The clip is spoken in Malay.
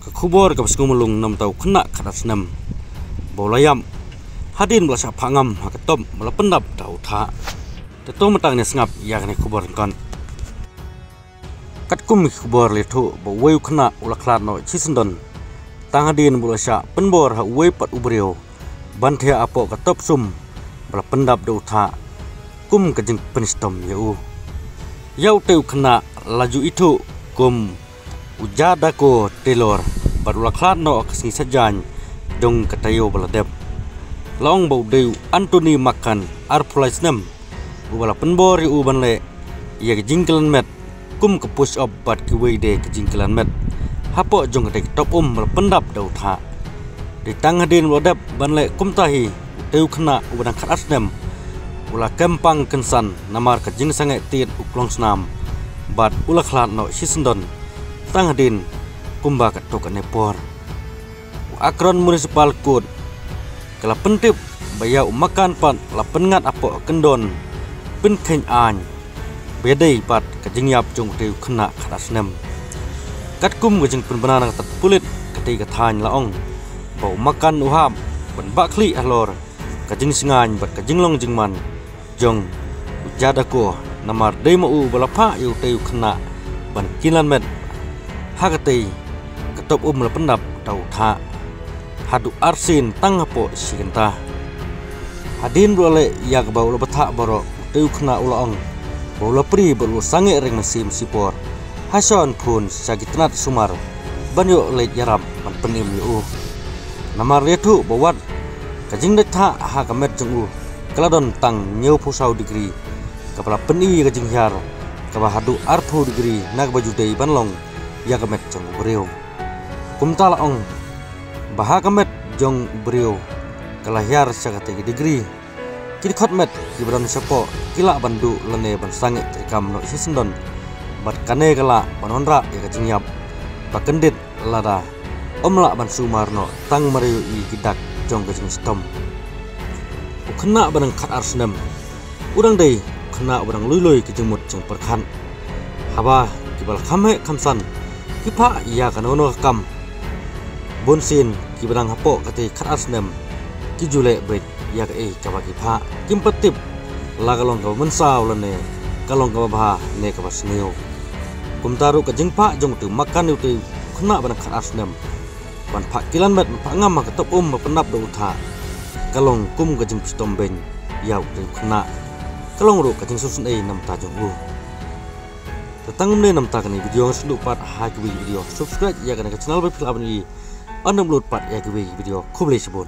Kekubur ke peskumulung nam tau kena kadas nem bolayam hadin belasah pangam haketom melependap tau tha tetu metangnya sengap yak ne kubur kan katkum kubur letu bo weu kena ulaklat no cisendon tang hadin belasah penbor ha weu pat ubreo banthia apo katop sum melependap tau tha kum kejeng penistom yau teu kena laju itu kum ujada ko telor barulaklat no kesini sajan dong katayo baladep long bau deu Anthony makan arpulais nem ubala penbor yu banle ya kejingkelan met kum ke push up bat ki weide kejingkelan met hapo jong kate top melependap dau tha di tang hadin baladep banle kum tahi deu kena ubadang khatas nem ula kempang kensan namar kejing sangai tiet uklong senam bat ulaklat no sisendon tang hadin kumba katok nepor akron municipal code kala pentip baya makan pat la pengat apo kendon pen khen an bedai pat kajing yap jong teu kena khadas nem kat kum kajing pen banana tat pulit katai kathan laong bau makan uham ban bakli alor kajing singan bat kajing long jingman jong jada ko namar demo u balapa yu teu kena ban kilan met hakatai ketop la pendap tau tha hadu arsin tang hapo sikenta hadin boleh yak bau la batha boro teu kena ulaong bau la pri bolu sange reng mesim sipor hason pun sagitnat sumar banyo le yaram man penim yu namar letu bawat kajing detha ha kamet jung keladon tang nyeu pusau degree kapala peni kajing hyar kaba hadu arphu degree nak baju dei banlong ya kamet jung breu kumtala ong baha kamet jong breu kalahyar sakate degree kiri khotmet kibran sepo kila bandu lene ban sange trikam no sisendon bat kane kala banonra ya kajing yap bakendit lada omla ban sumarno tang mariu i gidak jong kajing stom kena barang khat arsnem urang dei kena barang lui kajing mut jong perkhan haba kibal khamhe khamsan kipa ya kanono kam bonsin kibarang hapo kate khat arsnem kijule break ya ke kaba kipa kimpatip lagalong ka mensau lane kalong ka bah ne ka basneo kumtaru ka jingpa jong tu makan tu kena barang khat arsnem ban pha kilan met pha ngam ka top penap do utha kalong kum ka jing pistom ben yau tu kena kalong ru ka jing susun ei nam ta jong tetang ne nam ta kani video selu pat ha video subscribe ya kana channel be film ni anam load pat ya video kuble sebon